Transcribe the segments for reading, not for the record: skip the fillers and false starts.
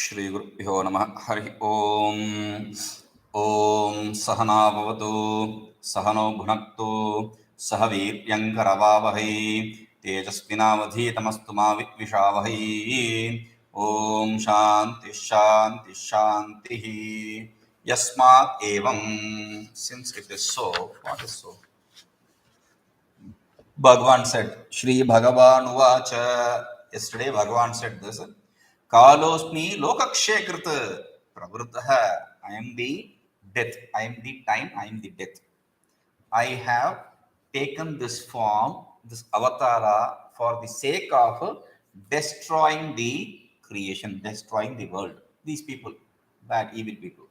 श्री गुरुभ्यो नमः। हरि ओम। ओम सहना भवतु सहनो भुनक्तु सह वीर्यङ्करवावहै तेजस्विनावधीतमस्तु मा विद्विषावहै। ओम शांति शांति शांति। यस्मात् एवं, since it is so, what is so? Bhagavan said, Shri Bhagavan Uvacha. Yesterday Bhagavan said this. Kalosmi lokakshe krita pravruttaha. I am the death. I am the time. I am the death. I have taken this form, this avatara, for the sake of destroying the creation, destroying the world. These people, bad, evil people.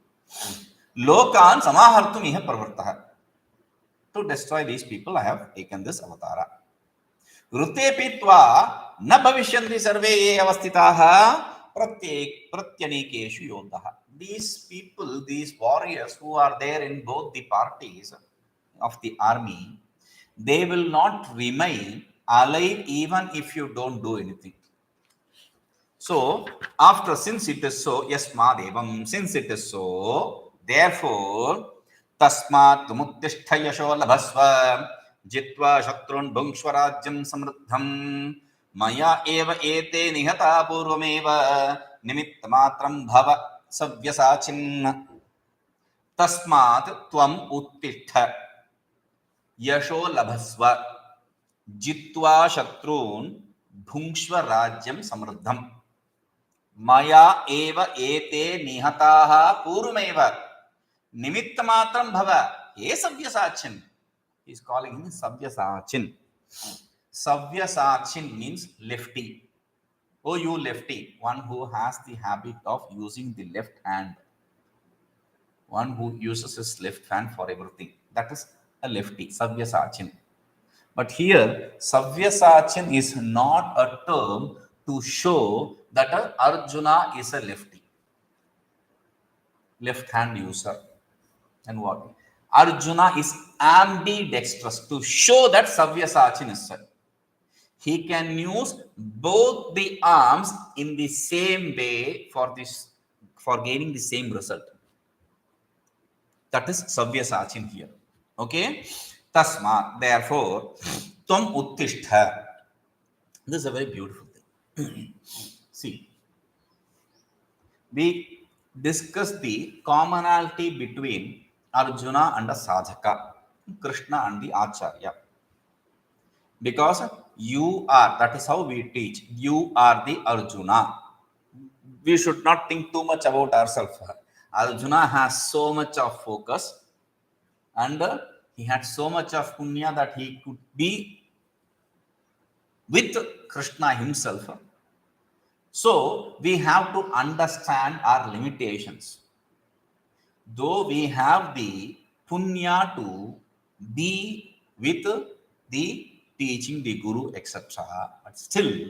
Lokan samahartum iha pravruttaha. To destroy these people, I have taken this avatara. Rute pitva na bhavishyanti sarve ye avastitaha pratyanikeshu yoddhaha. These people, these warriors who are there in both the parties of the army, they will not remain alive even if you don't do anything. So, since it is so, yasmadevam, since it is so, therefore, tasmat tumuttishta yasho labhasva jitva shatrun bhungshwarajyam samruddham maya eva ete nihata purvameva nimittamatram bhava savyasachin. Tasmat tvam uttishta yasho labhasva jitva shatrun bhungshwarajyam samruddham maya eva ete nihataha purvameva nimittamatram bhava ye savyasachin. He is calling him savyasachin. Savyasachin means lefty. Oh, you lefty, one who has the habit of using the left hand, one who uses his left hand for everything, that is a lefty, savyasachin. But here savyasachin is not a term to show that Arjuna is a lefty, left hand user. And what? Arjuna is ambidextrous, to show that savyasachin is said. He can use both the arms in the same way for gaining the same result. That is savyasachin here. Okay? Tasma, therefore, tvam uttishta. This is a very beautiful thing. See, we discussed the commonality between Arjuna and the sadhaka, Krishna and the acharya. Because you are, that is how we teach, you are the Arjuna. We should not think too much about ourselves. Arjuna has so much of focus and he had so much of punya that he could be with Krishna himself. So we have to understand our limitations. Though we have the punya to be with the teaching, the guru, etc., but still,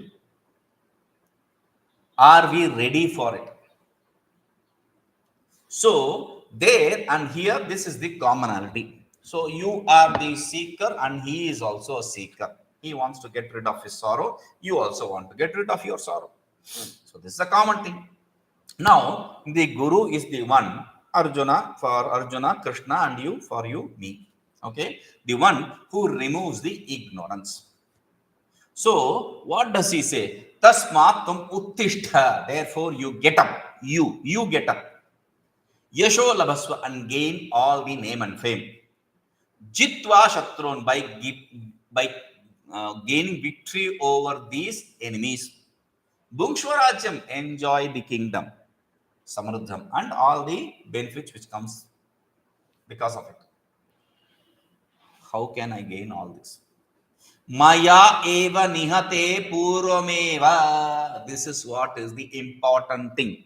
are we ready for it? So there and here, this is the commonality. So you are the seeker and he is also a seeker. He wants to get rid of his sorrow, you also want to get rid of your sorrow. So this is a common thing. Now the guru is the one, Arjuna for Arjuna, Krishna, and you for you, me. Okay, the one who removes the ignorance. So what does he say? Tasmat tum uttishta, therefore you get up, you get up, yasho labhasva, and gain all the name and fame, jitva shatrun, by gaining victory over these enemies, bhungshwarajyam, enjoy the kingdom, samruddham, and all the benefits which comes because of it. How can I gain all this? Maya eva nihate purvameva. This is what is the important thing.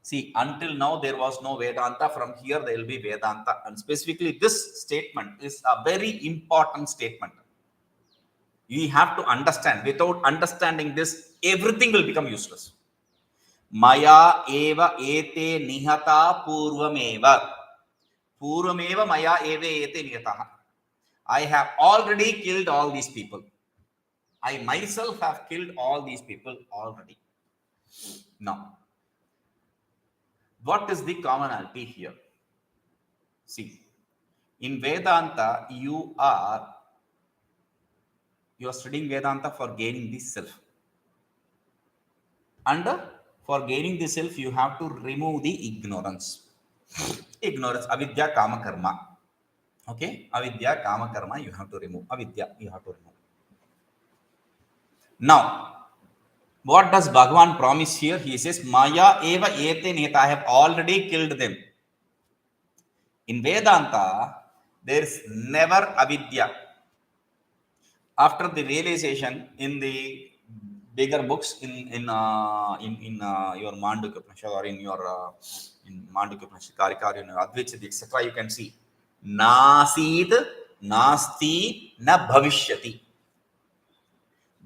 See, until now there was no Vedanta. From here there will be Vedanta, and specifically this statement is a very important statement. You have to understand. Without understanding this, everything will become useless. Maya eva ete nihata purvameva. Purvameva maya eva ete nihataha. I have already killed all these people. I myself have killed all these people already. Now, What is the commonality here? See, in Vedanta, you are studying Vedanta for gaining the self. And for gaining the self, you have to remove the ignorance. Ignorance, avidya, kama, karma. Okay, avidya, kama, karma, you have to remove. Avidya, you have to remove. Now, what does Bhagavan promise here? He says, Maya eva ete neta. I have already killed them. In Vedanta, there is never avidya. After the realization in the bigger books in your Mandukya Upanishad or in your in Mandukya Upanishad, Karika, in Advaita, etc., you can see Nasid Nasti Na Bhavishyati.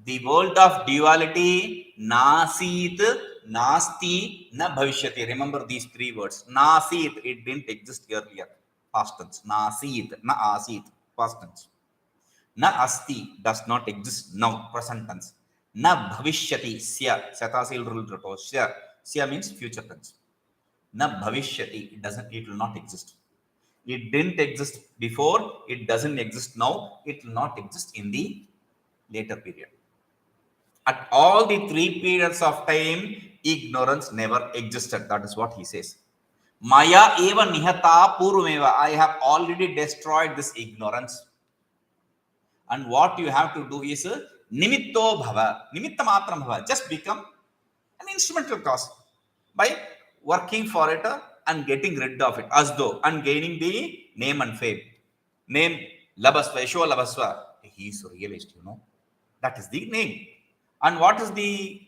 The world of duality, Nasit Nasti Na Bhavishyati. Remember these three words. Nasit, it didn't exist earlier. Past tense. Nasit, Na Asit, past tense. Na asti, does not exist now, present tense. Na bhavishyati, sya, satasil rule sya. Sya means future tense. Na bhavishyati, it will not exist. It didn't exist before, it doesn't exist now, it will not exist in the later period. At all the three periods of time, ignorance never existed. That is what he says. Maya eva nihata purvameva. I have already destroyed this ignorance. And what you have to do is nimitto bhava, nimitta matram bhava. Just become an instrumental cause by working for it and getting rid of it, as though, and gaining the name and fame. Name labasva, Yesho labasva. He is realized, That is the name. And what is the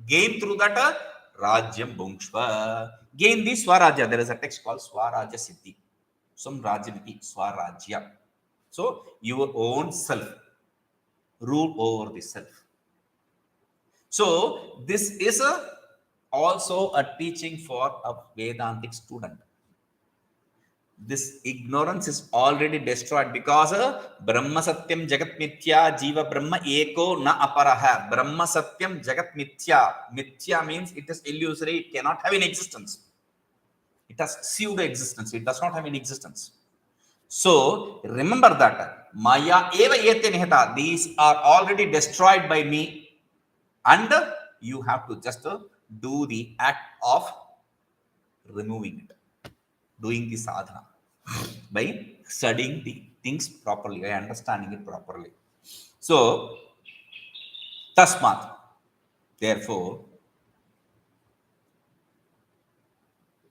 gain through that? Rajyam bhungshva. Gain the swarajya. There is a text called Swarajya Siddhi. Some Rajyaviti, Swarajya. So, your own self, rule over the self. So, this is also a teaching for a Vedantic student. This ignorance is already destroyed because Brahma Satyam Jagat Mithya Jiva Brahma Eko Na Aparaha. Brahma Satyam Jagat Mithya. Mithya means it is illusory, it cannot have any existence. It has pseudo existence, it does not have any existence. So, remember that Maya eva ete nihata. These are already destroyed by me, and you have to just do the act of removing it, doing the sadhana by studying the things properly, by understanding it properly. So, tasmat, therefore,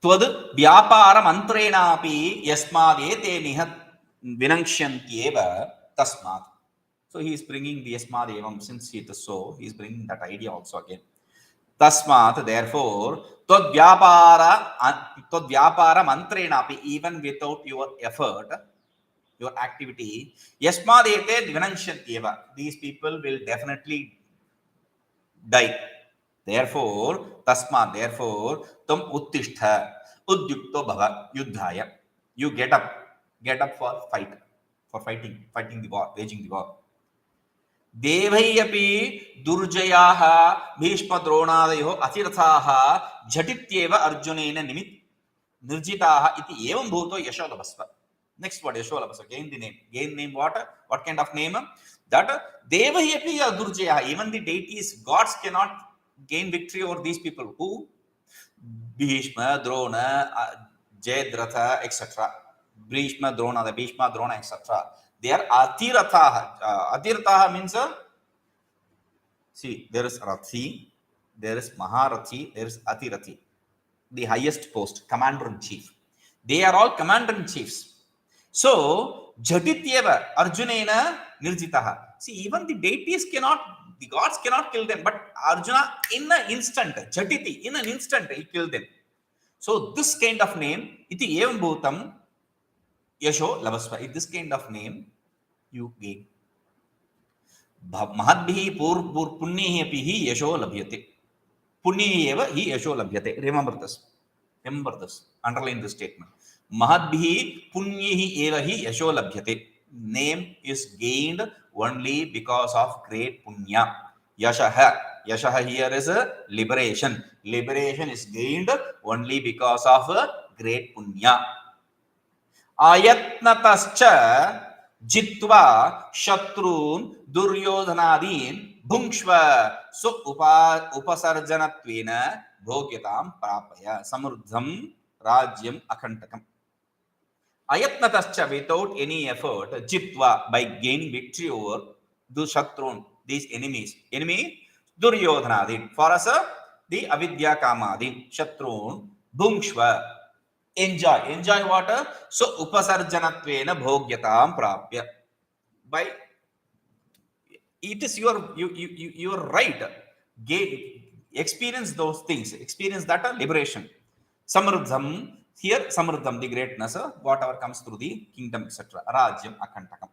Tvad vyapara mantrenapi yasmadete nihat vinankshantyeva tasmat. So he is bringing the yasmad evam, since it is so, he is bringing that idea also again. Tasmat, therefore, tvad vyapara mantrenapi, even without your effort, your activity, yasmadete vinankshantyeva. These people will definitely die. Therefore, tasma, therefore, tam uttishtha, udyukto bhava, yuddhaya. You get up for fighting the war, waging the war. Devaiyapi durjayaha bhishma dronadayo atirathaha jhatityeva arjunena nirjitaha iti evam bhuto yasholabhasva. Next word, yasholabhasva. Gain the name. Gain name what? What kind of name? That devaiyapi durjayaha. Even the deities, gods cannot gain victory over these people. Who? Bhishma, Drona, Jayadratha, etc. Bhishma, Drona, etc. They are Atiratha. Atiratha means, see, there is Rathi, there is Maharathi, there is Atirathi. The highest post, commander-in-chief. They are all commander-in-chiefs. So, Jhatityeva, Arjunena, Nirjitaha. See, even the deities cannot, the gods cannot kill them, but Arjuna, in an instant, Jhatiti, in an instant, he killed them. So, this kind of name, iti evam bhutam yasho labasva. This kind of name, you gain. Mahadbhihi punnihi apihi yasho labhyate. Punnihi eva hi yasho labhyate. Remember this. Underline this statement. Mahadbhihi punnihi eva hi yasho labhyate. Name is gained only because of great punya. Yashaha. Yashaha here is liberation. Liberation is gained only because of great punya. Ayatnatascha jitva shatrun duryodhanadin bhungshva so upasarjanatvena bhogyatam prapaya samruddham rajyam akhantakam. Ayatnatascha, without any effort, jitva, by gaining victory over dushatrun, these enemies. Enemy duryodhanadin. For us, the avidya kamadin shatrun bhungshva. Enjoy what? So upasarjanatvena bhogyatam prapya. By it is your right. Experience those things. Experience that liberation. Samruddham, here Samruddham, the greatness, whatever comes through the kingdom, etc. Rajyam akhantakam.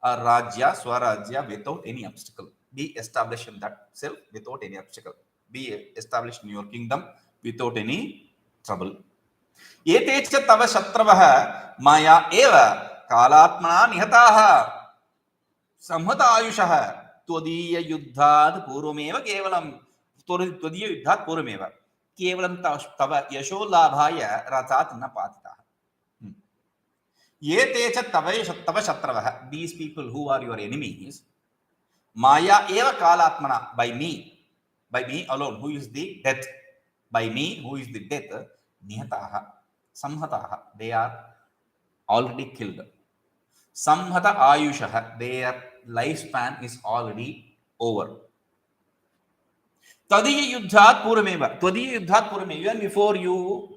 A Rajya, Swarajya, without any obstacle. Be established in that self without any obstacle. Be established in your kingdom without any trouble. एते च तव शत्रवः माया एव कालात्मना निहताः संहतायुषः त्वदीय युद्धात् पूर्वमेव केवलं तव यशोलाभाय रथात् न पातिताः. एते च तव शत्रवः, these people who are your enemies, maya eva kalatmana, by me alone, who is the death, by me who is the death, nihataha samhataha, they are already killed. Samhata ayushaha, their lifespan is already over. Tadiya yuddhat purameva, even before you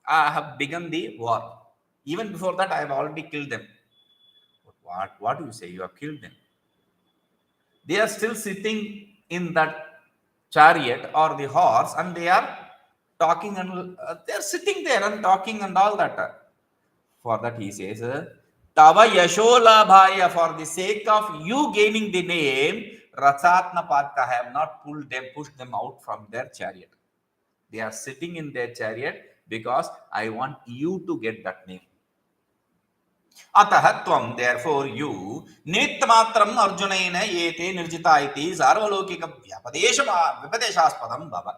have begun the war, even before that I have already killed them. What do you say? You have killed them. They are still sitting in that chariot or the horse, and they are talking, and they are sitting there and talking and all that. For that he says, Tava Yasholabhaya, for the sake of you gaining the name, Ratsatna Patka, I have not pushed them out from their chariot. They are sitting in their chariot because I want you to get that name. Atah tvam, therefore you, nitmatram arjunaina yete nirjita iti sarvalokika vipadeshaspadam bhava.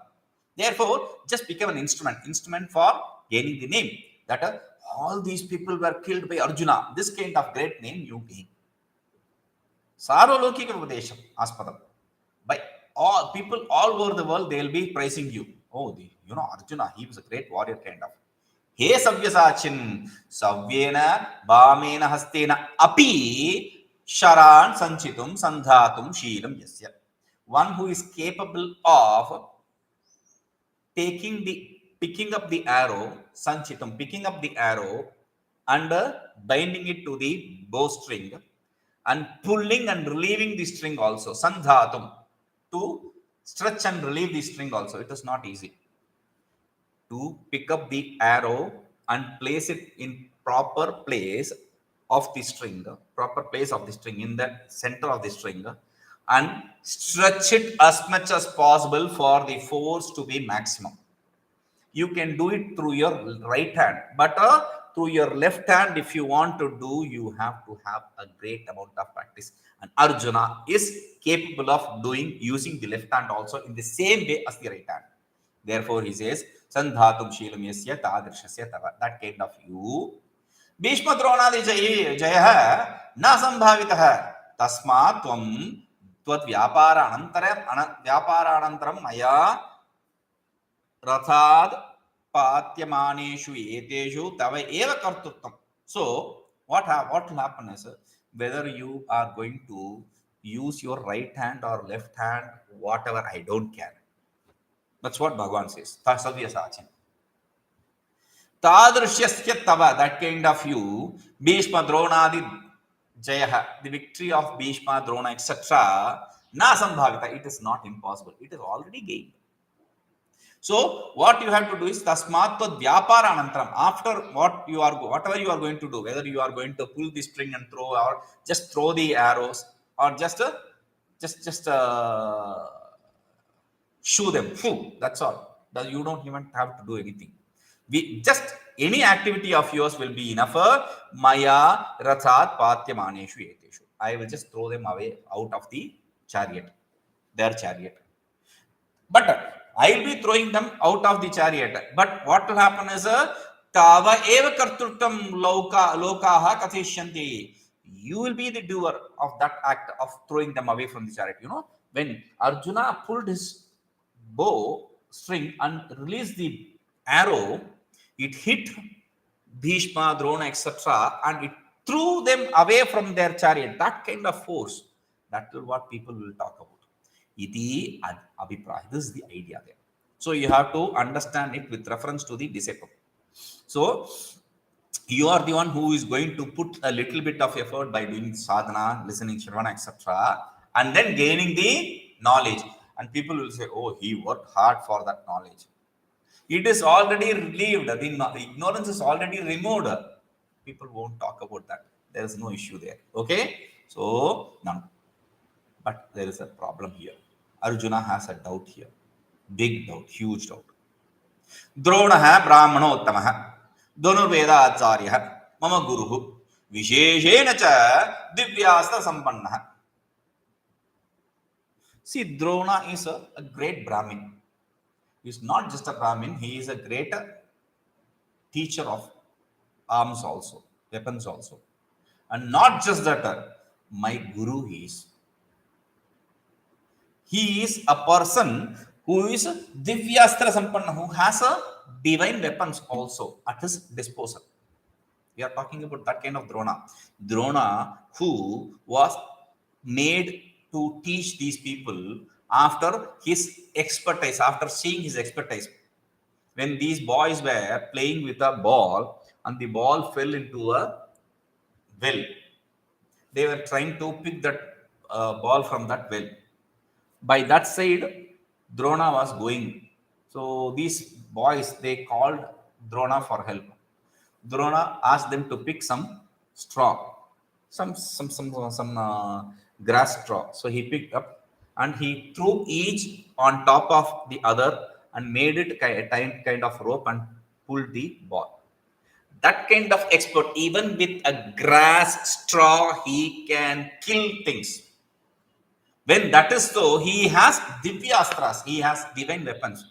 Therefore, just become an instrument for gaining the name. That all these people were killed by Arjuna. This kind of great name you gain. Sarvalokika vipadesham aspadam. By all people all over the world, they will be praising you. Oh, Arjuna, he was a great warrior kind of. He savyasachin savyena bhamena hastena api sharan sanchitum sandhatum sheelam yasya. One who is capable of picking up the arrow, sanchitum, picking up the arrow and binding it to the bowstring and pulling and relieving the string also. Sandhatum, to stretch and relieve the string also. It is not easy. To pick up the arrow and place it in proper place of the string, in the center of the string, and stretch it as much as possible for the force to be maximum. You can do it through your right hand, but through your left hand, if you want to do, you have to have a great amount of practice. And Arjuna is capable of using the left hand also in the same way as the right hand. Therefore, he says, Sandhatum Sheelam Yasya Tadrishasya Tava. That kind of you. Bhishma Dronadi Jayaha Na Sambhavitaha Tasma Tvam Tvat Vyapara Maya Rathad Patyamaneshu Eteshu Tava Eva Kartuttam. So, what will happen is, whether you are going to use your right hand or left hand, whatever, I don't care. That's what Bhagavan says. Savyasachin. Tadrishyasya tava, that kind of you, Bhishma Dronadi Jayaha, the victory of Bhishma, Drona, etc. Na sambhavita, it is not impossible. It is already gained. So, what you have to do is tasmat vyapara anantaram. After whatever you are going to do, whether you are going to pull the string and throw, or just throw the arrows, or just shoot them. That's all. You don't even have to do anything. Any activity of yours will be enough. Maya rathat patyamaneshu eteshu. I will just throw them away out of the chariot, their chariot. But I will be throwing them out of the chariot. But what will happen is Tava eva karturtam lokaha kathishyanti. You will be the doer of that act of throwing them away from the chariot. You know, when Arjuna pulled his bow string and released the arrow, it hit Bhishma, Drona, etc., and it threw them away from their chariot. That kind of force, that is what people will talk about. Iti abhipraya. This is the idea there. So you have to understand it with reference to the disciple. So you are the one who is going to put a little bit of effort by doing sadhana, listening, shravana, etc., and then gaining the knowledge. And people will say, "Oh, he worked hard for that knowledge." It is already relieved. The ignorance is already removed. People won't talk about that. There is no issue there. Okay? So, none. But there is a problem here. Arjuna has a doubt here. Big doubt, huge doubt. Dronaha Brahmanottamaha. Dhanurveda Acharya. Mama Guruhu. Visheshena cha Divyastra Sampannaha. See, Drona is a great Brahmin. He is not just a Brahmin, he is a great teacher of arms also, weapons also. And not just that, my Guru is. He is a person who is Divyastra Sampanna, who has a divine weapons also at his disposal. We are talking about that kind of Drona. Drona, who was made to teach these people after his expertise, after seeing his expertise. When these boys were playing with a ball and the ball fell into a well, they were trying to pick that ball from that well. By that side, Drona was going. So these boys, they called Drona for help. Drona asked them to pick some straw, some grass straw. So he picked up and he threw each on top of the other and made it a kind of rope and pulled the ball. That kind of expert, even with a grass straw, he can kill things. When that is so, he has divyastras, he has divine weapons.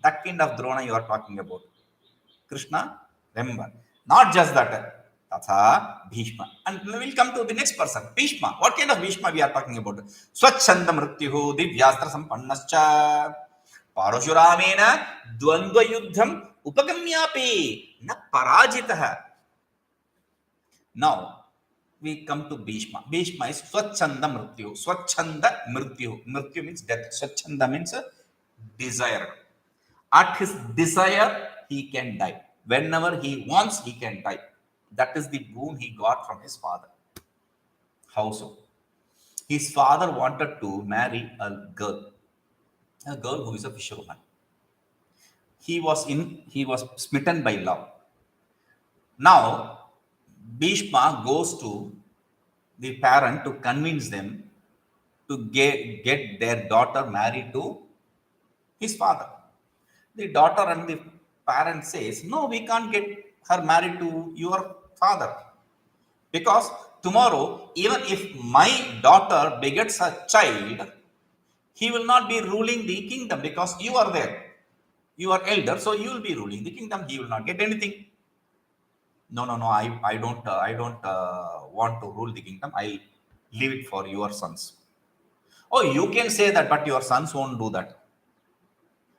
That kind of Drona you are talking about. Krishna, remember. Not just that. Tatha Bhishma. And we will come to the next person. Bhishma. What kind of Bhishma we are talking about? Swachanda mrityuhu divyastra sampannascha. Parashuramena dvandva yuddham upagamyapi na parajitah. Now, we come to Bhishma. Bhishma is Swachanda Mrityu. Swachanda Mrityu. Mrityu means death. Swachanda means desire. At his desire, he can die. Whenever he wants, he can die. That is the boon he got from his father. How so? His father wanted to marry a girl who is a fisherwoman. He was smitten by love. Now, Bhishma goes to the parent to convince them to get their daughter married to his father. The daughter and the parent says, no, we can't get her married to your father. Because tomorrow, even if my daughter begets a child, he will not be ruling the kingdom because you are there. You are elder, so you will be ruling the kingdom. He will not get anything. No. I don't want to rule the kingdom. I leave it for your sons. Oh, you can say that, but your sons won't do that.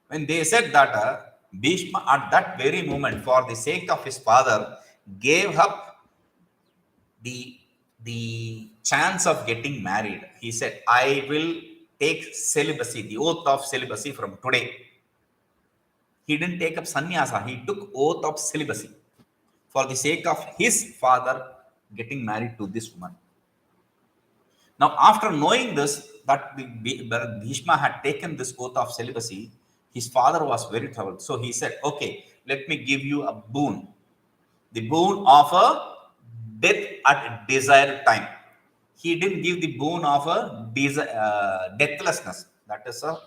When they said that, Bhishma at that very moment, for the sake of his father, gave up the chance of getting married. He said, I will take celibacy, the oath of celibacy from today. He didn't take up sannyasa, he took oath of celibacy for the sake of his father getting married to this woman. Now, after knowing this, that Bhishma had taken this oath of celibacy, his father was very troubled. So he said, okay, let me give you a boon. The boon of a death at desired time. He didn't give the boon of a deathlessness. That is a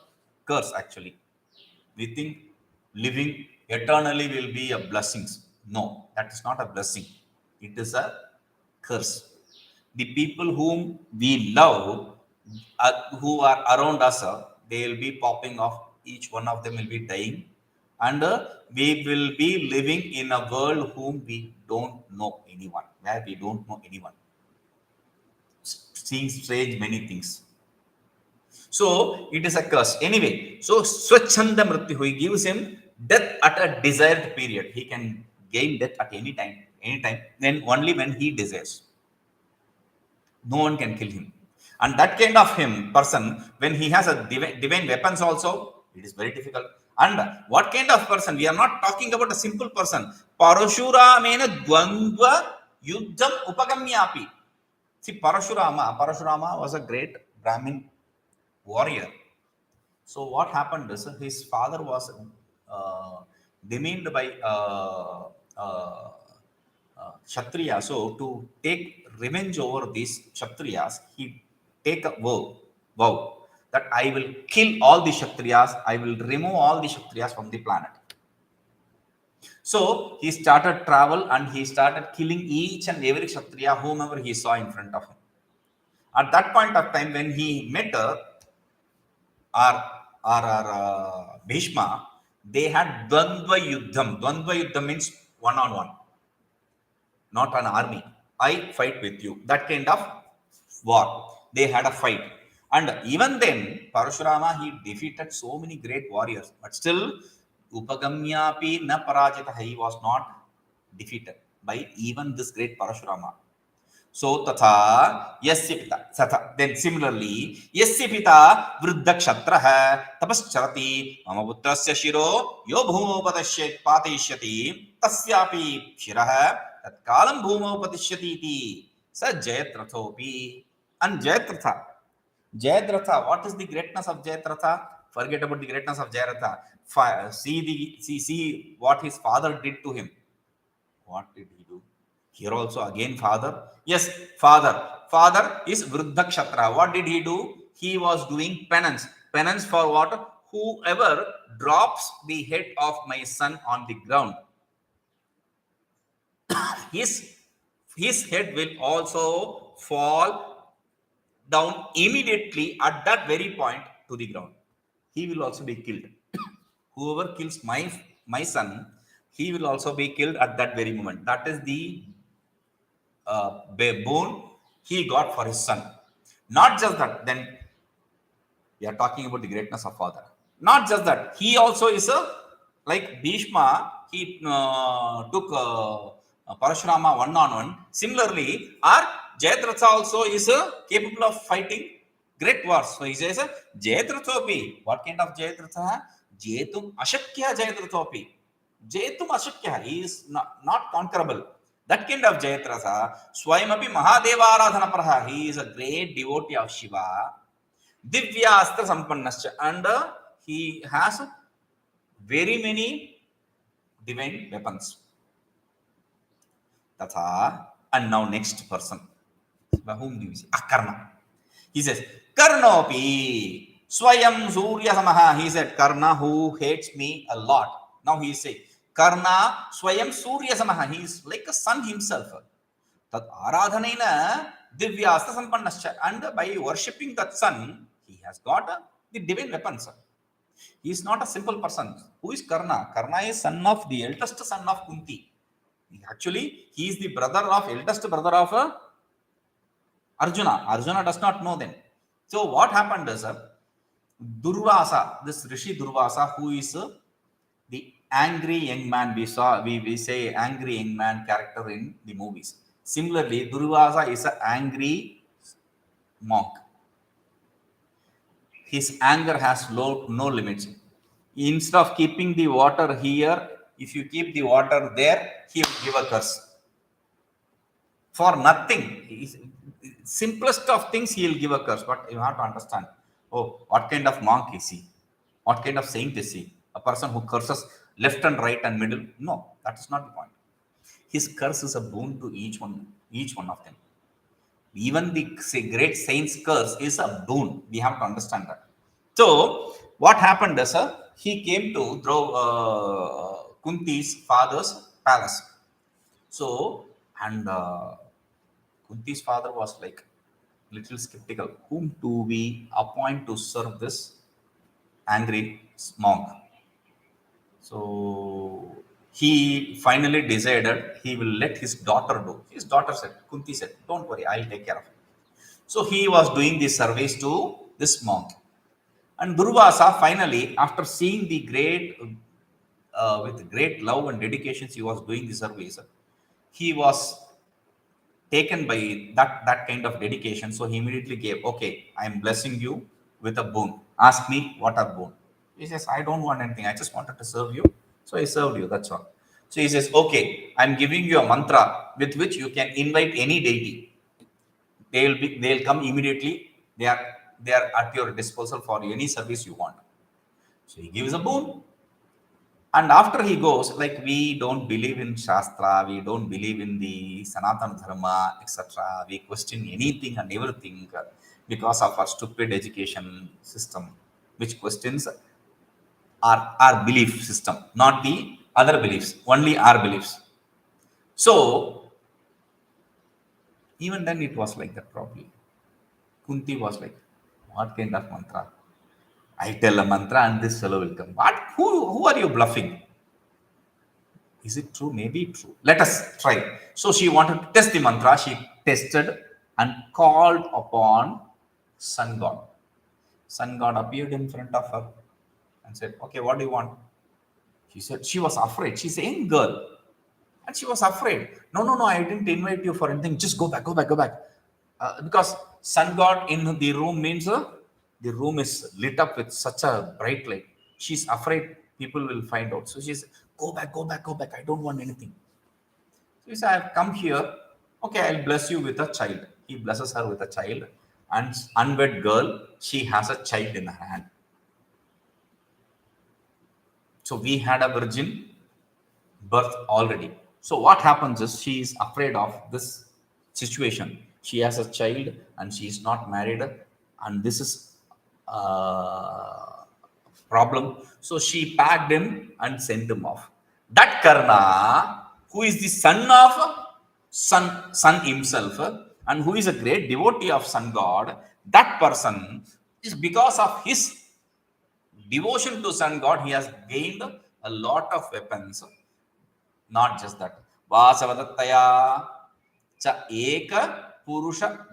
curse, actually. We think living eternally will be a blessing. No, that is not a blessing. It is a curse. The people whom we love, who are around us, they will be popping off Each one of them will be dying, and we will be living in a world whom we don't know anyone, where we don't know anyone, seeing strange many things. So it is a curse. Anyway, so Swachanda Mrityu, he gives him death at a desired period. He can gain death at any time, then only when he desires. No one can kill him. And that kind of him person, when he has a divine weapons also, it is very difficult. And what kind of person? We are not talking about a simple person. Parashuramena Dvandva Yuddham Upagamyapi. See, Parashurama was a great Brahmin warrior. So what happened is his father was demeaned by Kshatriya. So to take revenge over these Kshatriyas, he take a vow that I will kill all the Kshatriyas, I will remove all the Kshatriyas from the planet. So he started travel and he started killing each and every Kshatriya whomever he saw in front of him. At that point of time, when he met Bhishma, they had Dvandva Yuddham. Dvandva Yuddham means one on one, not an army. I fight with you. That kind of war. They had a fight. And even then, Parashurama, he defeated so many great warriors. But still, Upagamyapi na parajita. He was not defeated by even this great Parashurama. So tatha yasya pita. Tatha. Then similarly, yasya pita vriddha kshatraha tapascharati mama putrasya shiro yo bhumo patayishyati tasyapi shiraha tatkalam bhumo patishyati iti sa jayatrathopi. And Jayadratha, what is the greatness of Jayadratha? Forget about the greatness of Jayadratha. See what his father did to him. What did he do? Here also again father. Yes, father. Father is Vriddha Kshatra. What did he do? He was doing penance. Penance for what? Whoever drops the head of my son on the ground, his, his head will also fall down immediately at that very point to the ground. He will also be killed. Whoever kills my son, he will also be killed at that very moment. That is the boon he got for his son. Not just that, then we are talking about the greatness of father. Not just that, he also is a, like Bhishma, he took Parashurama one on one. Similarly, our Jayadratha also is capable of fighting great wars. So he says, Jayadrathopi. What kind of Jayadratha? Jetum Ashakya Jayadrathopi. Jetum Ashakya. He is not conquerable. That kind of Jayadratha. Swayamapi Mahadeva Aradhana Praha. He is a great devotee of Shiva. Divya Astra Sampannascha. And he has very many divine weapons. Tatha. And now next person. Whom do you see? Karna. He says, Karnopi. Swayam Surya Samaha. He said, Karna, who hates me a lot. Now he says, Karna Swayam Surya Samaha. He is like a sun himself. Tat Aradhanena Divyasta Sampannascha. And by worshipping that sun, he has got the divine weapons. He is not a simple person. Who is Karna? Karna is son of the eldest son of Kunti. Actually, he is the eldest brother of Arjuna. Arjuna does not know them. So what happened is Durvasa, this Rishi Durvasa, who is the angry young man. We say angry young man character in the movies. Similarly, Durvasa is an angry monk. His anger has no limits. Instead of keeping the water here, if you keep the water there, he will give a curse. For nothing. Simplest of things, he will give a curse. But you have to understand, oh, what kind of monk is he? What kind of saint is he? A person who curses left and right and middle? No, that is not the point. His curse is a boon to each one of them. Even the great saint's curse is a boon. We have to understand that. So, what happened is he came to Kunti's father's palace. So, and Kunti's father was like little skeptical. Whom do we appoint to serve this angry monk. So he finally decided he will let his daughter do. His daughter said, Kunti said, don't worry, I'll take care of it. So he was doing this service to this monk. And Durvasa finally, after seeing the with great love and dedications, he was doing the service. He was taken by that kind of dedication. So he immediately gave, okay, I am blessing you with a boon. Ask me what are boon. He says, I don't want anything. I just wanted to serve you. So I served you. That's all. So he says, okay, I'm giving you a mantra with which you can invite any deity. They'll come immediately. They are at your disposal for any service you want. So he gives a boon. And after he goes, like, we don't believe in Shastra, we don't believe in the Sanatana Dharma, etc. We question anything and everything because of our stupid education system, which questions our belief system, not the other beliefs, only our beliefs. So, even then, it was like that probably. Kunti was like, what kind of mantra? I tell a mantra and this fellow will come. What? Who are you bluffing? Is it true? Maybe true. Let us try. So she wanted to test the mantra. She tested and called upon sun god. Sun god appeared in front of her and said, okay, what do you want? She said, she was afraid. She's a young girl. And she was afraid. No, no, no, I didn't invite you for anything. Just go back, go back, go back. Because sun god in the room means the room is lit up with such a bright light. She's afraid people will find out. So she's, go back, go back, go back. I don't want anything. So he said, I've come here. Okay, I'll bless you with a child. He blesses her with a child. And unwed girl, she has a child in her hand. So we had a virgin birth already. So what happens is she is afraid of this situation. She has a child and she is not married, and this is problem. So she packed him and sent him off. That Karna, who is the son of sun himself, and who is a great devotee of sun god, that person is, because of his devotion to sun god, he has gained a lot of weapons. Not just that. Vasavadattaya cha eka purusha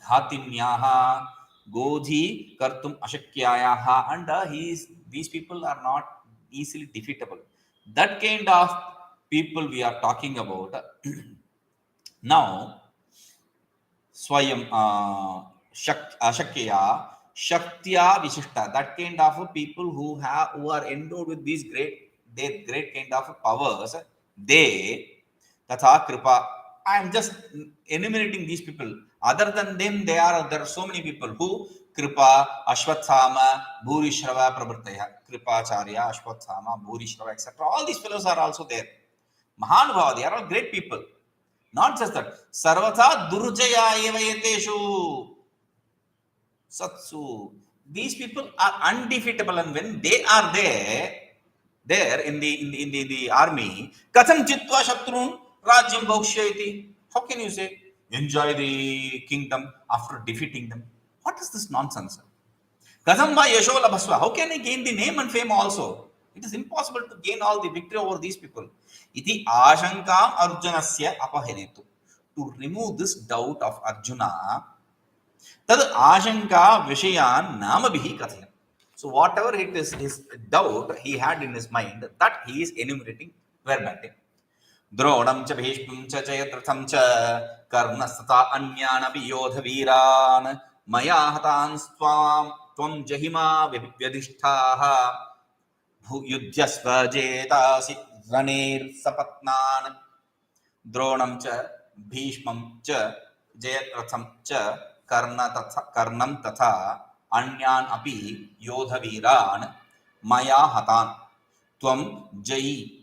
dhatinyaha godhi kartum ashakyayaha, and these people are not easily defeatable. That kind of people we are talking about. Now, Swayam Ashakya Shaktya Vishishta, that kind of people who are endowed with these great kind of powers, they Tatha Kripa. I am just enumerating these people. Other than them, there are so many people who Kripa, Ashwathama, Bhurishrava Prabhartaya, Kripacharya, Ashwathama, Bhurishrava, etc. All these fellows are also there. Mahanubhava, they are all great people. Not just that. Sarvatha Durjaya Evayeteshu Satsu. These people are undefeatable, and when they are there in the army, Katham Chitva Shatrun Rajyam Bhakshyati. How can you say enjoy the kingdom after defeating them? What is this nonsense? Katham va Yashola Baswa. How can I gain the name and fame also? It is impossible to gain all the victory over these people. Iti Ashankam Arjunasya Apahenetu. To remove this doubt of Arjuna, Tad Ashanka Vishayan Namabihi Kathayan. So whatever it is, his doubt he had in his mind, that he is enumerating verbatim. Dronam cha Bhishmam cha Jayadratham cha Karnasata Anyanapi Yodha Viran Maya Hatan Tvam Jahima Vyadishtaha Yudhyasva Jetasi Ranir Sapatnan Dronam cha Bhishmam cha Jayadratham cha Karnam tatha Anyan api Yodha Viran Maya Hatan Tvam Jahi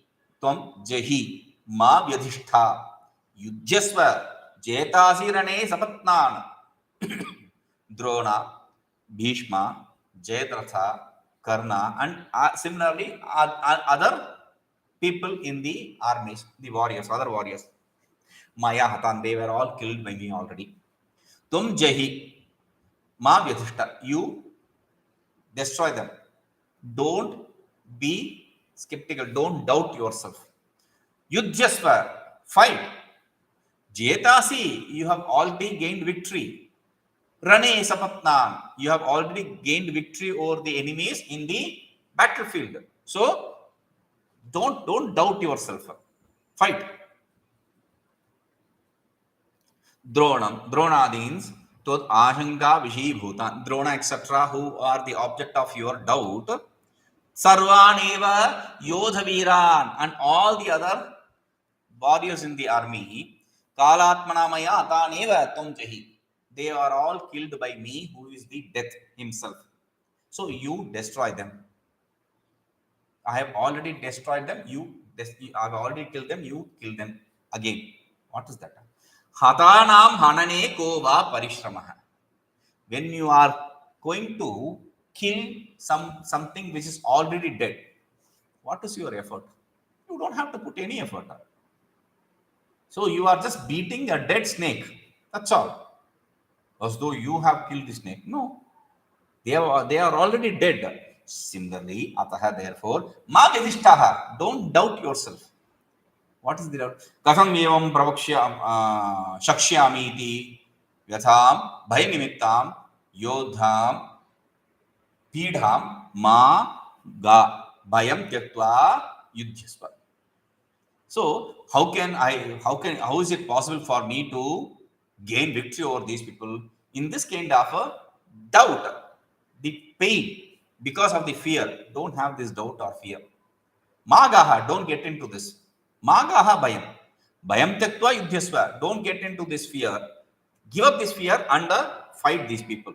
Ma Vyadhishtha Yudhyasva Jetasi Rane Sapatnan Drona, Bhishma, Jayadratha, Karna, and similarly other people in the armies, the warriors, other warriors. Maya Hatan, they were all killed by me already. Tum Jahi, Ma Vyadhishta, you destroy them. Don't be skeptical. Don't doubt yourself. Yudhyasva, fight. Jetasi, you have already gained victory. Rane sapatnam, you have already gained victory over the enemies in the battlefield. So don't doubt yourself. Fight. Dronam, Dronadins, Tod Ahanga Vishi Bhutan, Drona, etc., who are the object of your doubt. Sarvaneva Yodhaviran, and all the other warriors in the army. Kalatmanamaya Ataneva Tomjahi. They are all killed by me, who is the death himself. So you destroy them. I have already destroyed them. I have already killed them. You kill them again. What is that? Hatanam hanane kova parishramah. When you are going to kill something which is already dead, what is your effort? You don't have to put any effort. So you are just beating a dead snake. That's all. As though you have killed the snake. No. They are already dead. Similarly, ataha, therefore, ma vedishtaha. Don't doubt yourself. What is the doubt? Katham evam shakshyami iti yatham bhayanimitam yodham pidham ma ga bhayam tyaktva yudhyasva. So how is it possible for me to gain victory over these people in this kind of a doubt, the pain because of the fear? Don't have this doubt or fear. Magaha, don't get into this. Magaha bayam. Bayam tyaktva yudhyasva. Don't get into this fear. Give up this fear and fight these people.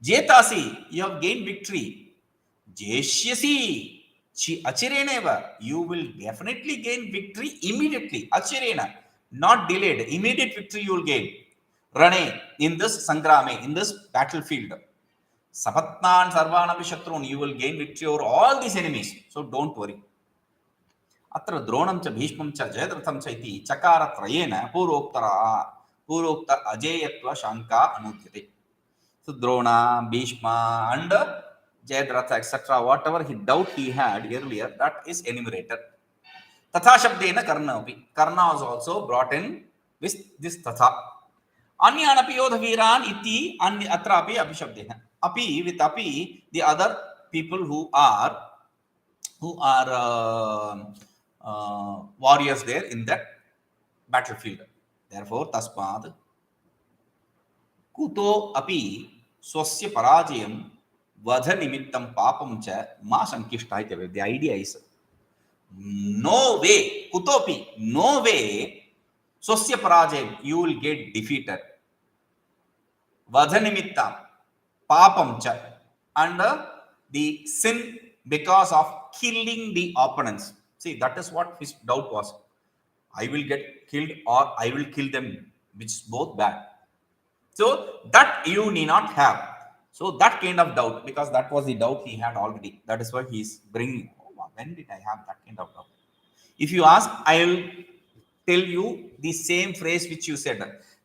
Jetasi, you have gained victory. Jeshyasi, achireneva, you will definitely gain victory immediately. Achirena, not delayed. Immediate victory you will gain. Rane, in this sangrame, in this battlefield. Sapatnan sarvanapi shatrun, you will gain victory over all these enemies. So don't worry. Atra dronam cha bhishmam cha jayadratham cha iti chakara trayena purokta ajeyatva shanka anudyate. So Drona, Bhishma, and Jayadratha, etc., whatever doubt he had earlier, that is enumerated. Tatha Shabdena Karna api. Karna was also brought in with this Tatha. Anyanapi Yodhaviran iti atrapi abhishabdena. Api, with api, the other people who are warriors there in that battlefield. Therefore, Tasmad Kuto api swasya parajayam vadha nimittam papam cha ma sankishta. The idea is no way, kutopi, no way, swasya parajayam, you will get defeated. Vadha nimittam papam cha, and the sin because of killing the opponents. See, that is what his doubt was. I will get killed or I will kill them, which is both bad. So that you need not have. So that kind of doubt, because that was the doubt he had already. That is why he is bringing. Oh, when did I have that kind of doubt? If you ask, I will tell you the same phrase which you said.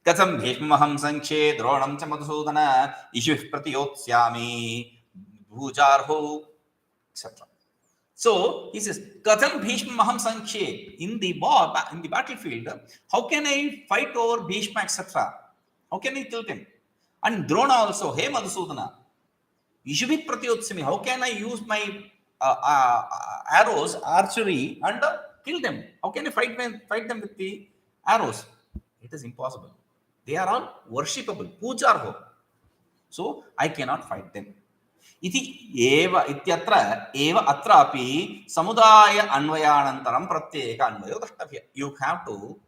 Katham bhishmaham sankshe dronam cha madhusudana ishu pratiyotsyami bhujarho, etc. So he says, Katham bhishmaham sankshe, in the battlefield, how can I fight over Bhishma, etc.? How can I kill him? And Drona also, hey Madhusudana, Ishubhi Pratyotsami, how can I use my arrows, archery, and kill them? How can I fight them with the arrows? It is impossible. They are all worshipable, pujarho. So I cannot fight them. Iti eva ityatra eva atrapi samudaya anvayanantaram pratyeka anvayo dashtavya. You have to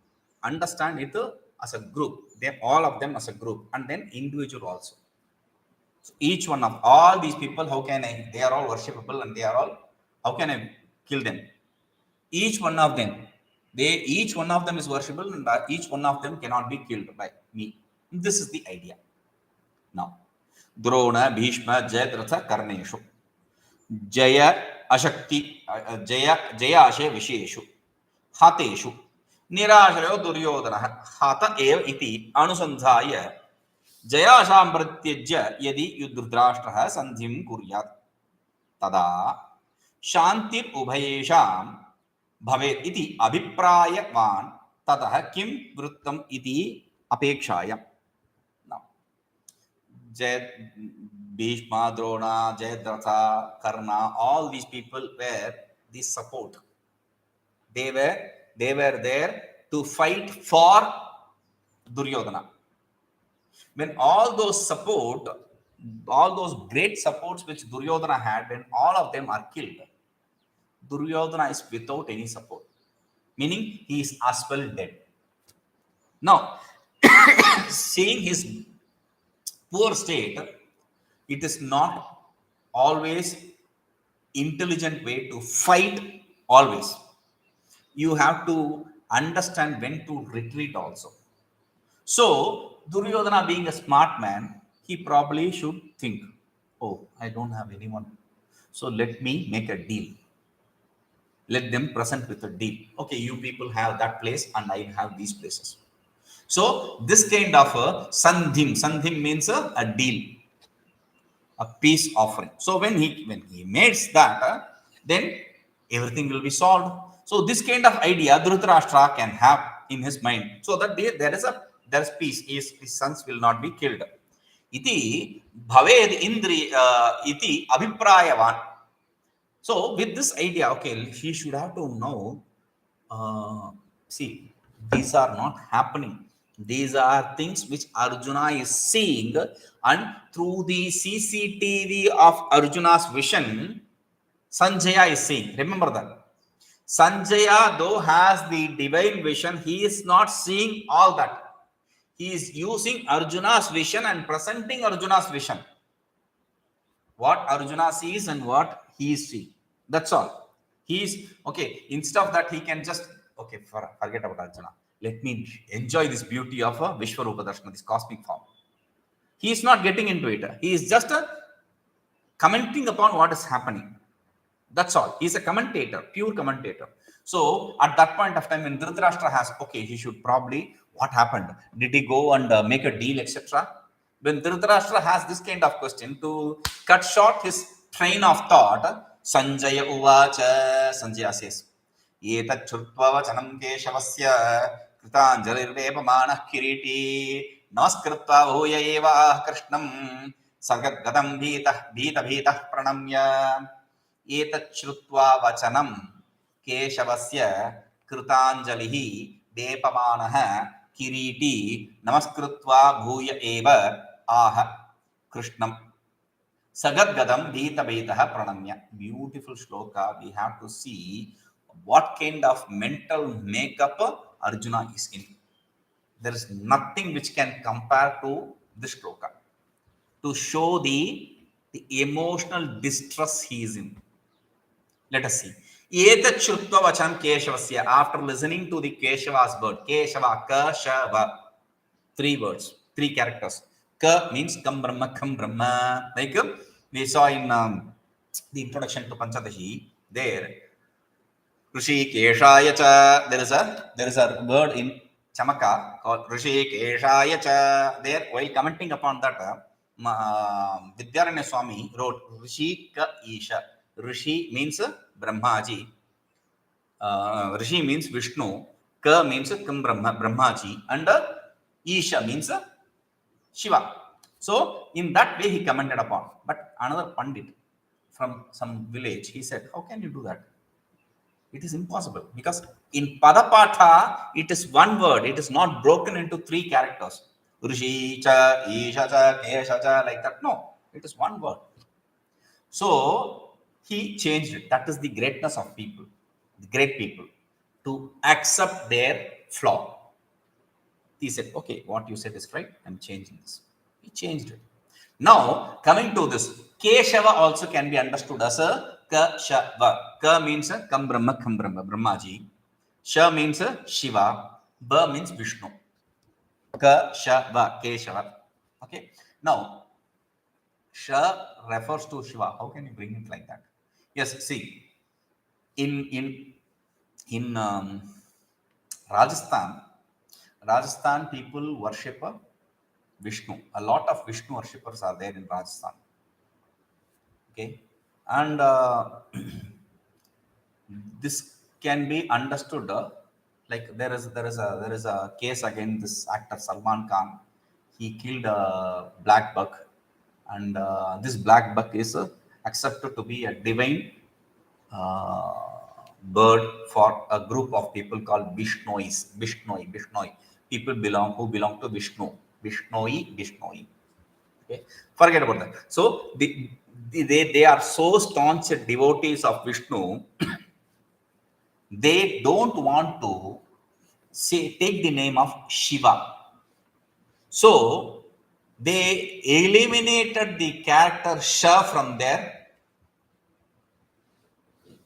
understand it as a group, then all of them as a group, and then individual also. So each one of all these people, how can I? They are all worshipable, and they are all. How can I kill them? Each one of them, each one of them is worshipable, and each one of them cannot be killed by me. This is the idea. Now, Drona, Bhishma, Jayadratha, Karneshu, Jaya Ashakti, Jaya Ashe Visheshu, Hateshu. Nirashrayo Duryodhana Hata ev iti जयाशां प्रत्यज्य यदि युद्धधृतराष्ट्रः सन्धिं कुर्यात् तदा शान्तिर् उभयेषां भवेत् इति अभिप्रायवान् ततः किं वृत्तम् इति अपेक्षायाम्. Jay, Bhishma, Drona, Jayadratha, Karna, all these people were the support. They were there to fight for Duryodhana. When all those support, all those great supports which Duryodhana had, when all of them are killed, Duryodhana is without any support, meaning he is as well dead. Now, seeing his poor state, it is not always intelligent way to fight always. You have to understand when to retreat also. So Duryodhana, being a smart man, he probably should think, oh, I don't have anyone, so let me make a deal. Let them present with a deal. Okay, you people have that place and I have these places. So this kind of a sandhim means a deal, a peace offering. So when he makes that, then everything will be solved. So this kind of idea Dhritarashtra can have in his mind, so that there is peace. His sons will not be killed. Iti bhaved indri iti abhiprayavan. So with this idea, okay, he should have to know. See, these are not happening. These are things which Arjuna is seeing, and through the CCTV of Arjuna's vision, Sanjaya is seeing. Remember that. Sanjaya, though, has the divine vision, he is not seeing all that. He is using Arjuna's vision and presenting Arjuna's vision. What Arjuna sees and what he is seeing. That's all. He is okay. Instead of that, he can just okay, forget about Arjuna. Let me enjoy this beauty of a Vishwarupa Darshana, this cosmic form. He is not getting into it. He is just commenting upon what is happening. That's all. He is a commentator, pure commentator. So at that point of time, when Dhritarashtra has okay, he should probably what happened? Did he go and make a deal, etc.? When Dhritarashtra has this kind of question to cut short his train of thought, Sanjaya Uvacha, Sanjaya says, Etat Churtva Vachanam Keshavasya Kritanjalirvepamanah Kiriti Namaskritva Bhuya Eva Krishnam Sagadgadam Bhita Pranamya एतच्छ्रुत्वा वचनं केशवस्य कृताञ्जलिः वेपमानः किरीटी नमस्कृत्वा भूय एव आह कृष्णं सगद्गदं भीतभीतः प्रणम्य. Beautiful shloka. We have to see what kind of mental makeup Arjuna is in. There is nothing which can compare to this shloka to show the emotional distress he is in. Let us see. Etat Shrutva Vachan Keshavasya. After listening to the Keshava's word, Keshava, Kashava, three words, three characters. Ka means Kam Brahma. Like we saw in the introduction to Panchadashi, there, Rishi Keshaya Cha. There is a word in Chamaka called Rishi Keshaya Cha. There, while commenting upon that, Vidyaranya Swami wrote Rishi Ka Isha. Rishi means Brahmaji. Rishi means Vishnu. Ka means Brahmaji. And Isha means Shiva. So, in that way, he commented upon. But another Pandit from some village, he said, how can you do that? It is impossible. Because in Padapatha, it is one word. It is not broken into three characters. Rishi cha, Isha cha, Kesha cha, like that. No, it is one word. So he changed it. That is the greatness of people, the great people, to accept their flaw. He said, okay, what you said is right. I'm changing this. He changed it. Now, coming to this, Keshava also can be understood as a Kashava. Ka means Kam Brahma, Brahmaji. Sha means Shiva. Ba means Vishnu. Kashava, Keshava. Okay. Now, Sha refers to Shiva. How can you bring it like that? Yes, see, in Rajasthan people worship Vishnu. A lot of Vishnu worshippers are there in Rajasthan. Okay, And this can be understood like there is a case against this actor Salman Khan. He killed a black buck, and this black buck is accepted to be a divine bird for a group of people called Vishnois. Vishnoi. People who belong to Vishnu. Vishnoi. Okay, forget about that. So they are so staunch devotees of Vishnu. They don't want to take the name of Shiva. So they eliminated the character Sha from their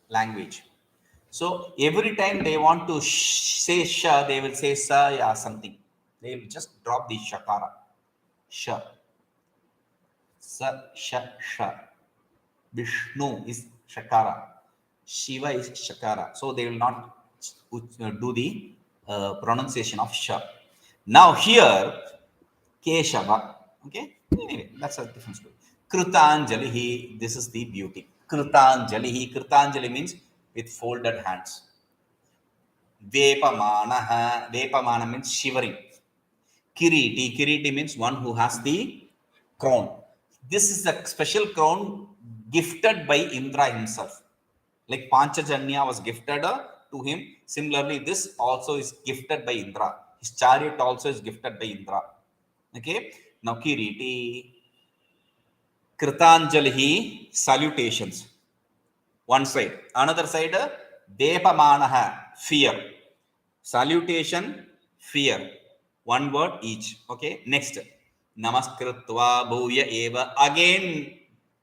language. So every time they want to say Sha, they will say Sa ya something. They will just drop the Shakara. Sha. Sa, Sha, Sha. Vishnu is Shakara. Shiva is Shakara. So they will not do the pronunciation of Sha. Now here, Keshava. Okay? Anyway, that's a different story. Kritanjali, this is the beauty. Kritanjali means with folded hands. Vepamana means shivering. Kiriti means one who has the crown. This is a special crown gifted by Indra himself. Like Panchajanya was gifted to him. Similarly, this also is gifted by Indra. His chariot also is gifted by Indra. Okay. Now Kiriti, Kritanjali, salutations. One side. Another side, Depamanaha, fear. Salutation, fear. One word each. Okay. Next. Namaskritva bhuya eva. Again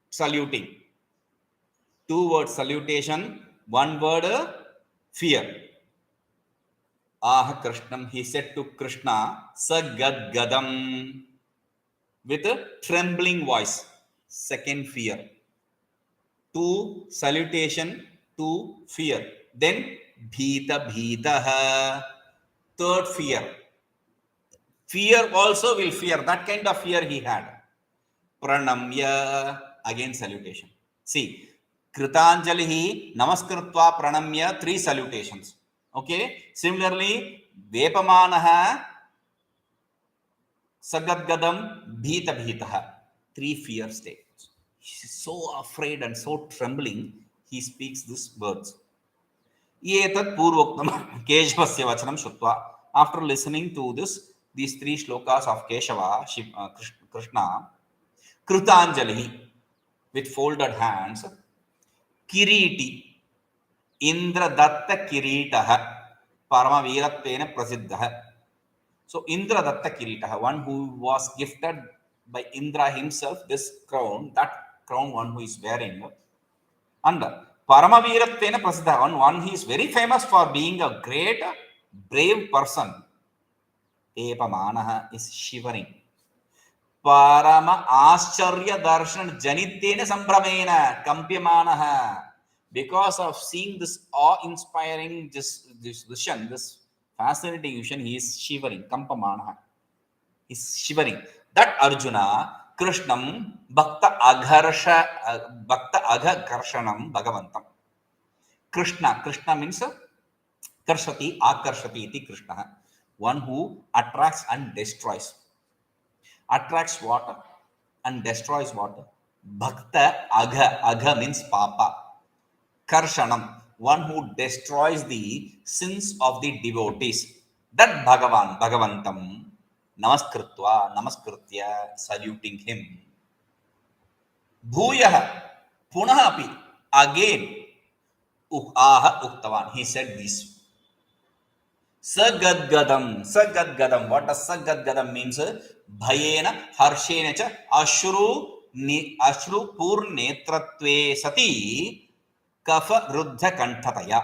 saluting. Two words salutation. One word fear. Ah Krishnam. He said to Krishna, Sagad Gadam. With a trembling voice. Second fear. Two salutation. Two fear. Then Bhita. Third fear. Fear also will fear. That kind of fear he had. Pranamya. Again salutation. See, Kritanjali, Namaskritva, Pranamya, three salutations. Okay. Similarly, Vepamanaha, Sagadgadam, Bhita. Three fear states. He's so afraid and so trembling, he speaks these words. Etat purvoktam Keshavasya vachanam shruttva. After listening to these three shlokas of Keshava, Krishna, Kritanjali, with folded hands, Kiriti, Indradatta Kiritaha, Paramavirattvena Prasiddha. So Indradatta Kiritaha, one who was gifted by Indra himself, this crown, that crown one who is wearing. And Paramavirattvena Prasiddha, one he is very famous for being a great, brave person. Epamanaha is shivering. Parama Ascharya Darshan Janitena Sambramena Kampyamanaha. Because of seeing this awe-inspiring this vision, this fascinating vision, he is shivering. Kampamanaha. He is shivering. That Arjuna, Krishnam, Bhakta Agha Karshanam Bhagavantam. Krishna means Karshati, Akarshati iti Krishna. One who attracts and destroys. Attracts what and destroys what? Bhakta Agha means Papa. Karshanam, one who destroys the sins of the devotees. That Bhagavantam, Namaskritya, saluting him. Bhuyaha, Punahapi, again, Uktavan, he said this. Sagadgadam. What does Sagadgadam means? Bhayena harshena cha ashru purnetratve sati kafa ruddha kanthataya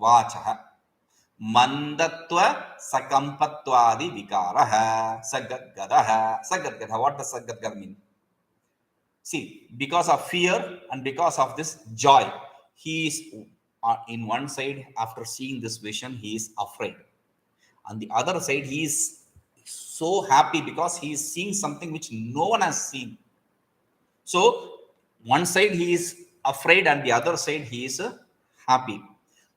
vachaha mandatva sakampatwadi vikaraha Sagadgada. What does Sagadgada mean? See, because of fear and because of this joy, he is in one side, after seeing this vision, he is afraid. On the other side, he is so happy because he is seeing something which no one has seen. So, one side he is afraid and the other side he is happy.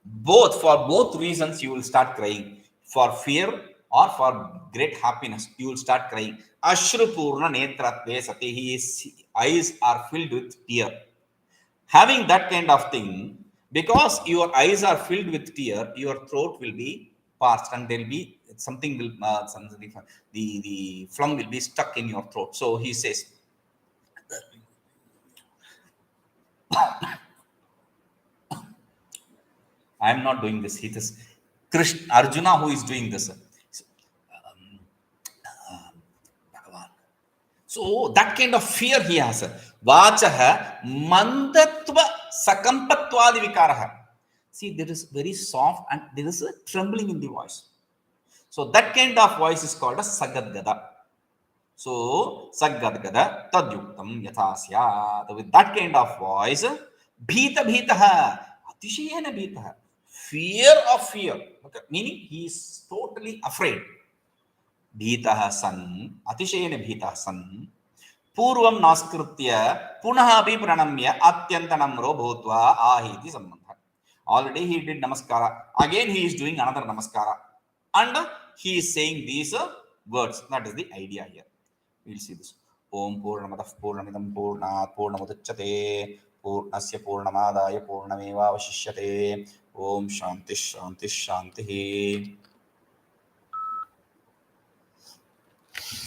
Both, for both reasons, you will start crying. For fear or for great happiness, you will start crying. Ashru Purna Netratve Sati, his eyes are filled with tear. Having that kind of thing, because your eyes are filled with tear, your throat will be parched and there will be something will the phlegm will be stuck in your throat. So he says, I am not doing this. It is Krishna, Arjuna who is doing this. So that kind of fear he has. Vachaha mandatva sakampatwadi vikaraha. See, there is very soft and there is a trembling in the voice. So that kind of voice is called as Sagadgada. So Sagadgada tadyuktam yathasya. With that kind of voice, bhita bhitaha, atishayena bhitaha. Fear of fear. Okay. Meaning he is totally afraid. भीतः सन् अतिशयेन भीतः सन् पूर्वं नास्कृत्य पुनः अपि प्रणम्य अत्यन्तनम्रो भूत्वा आहीति सम्बन्धः. Already he did namaskara. Again he is doing another namaskara. And he is saying these words. That is the idea here. We will see this. Om Purnamadah Purnamidam Purnat Purnamudachyate Purnasya Purnamadaya Purnameva Vashishyate. Om Shanti Shanti Shanti.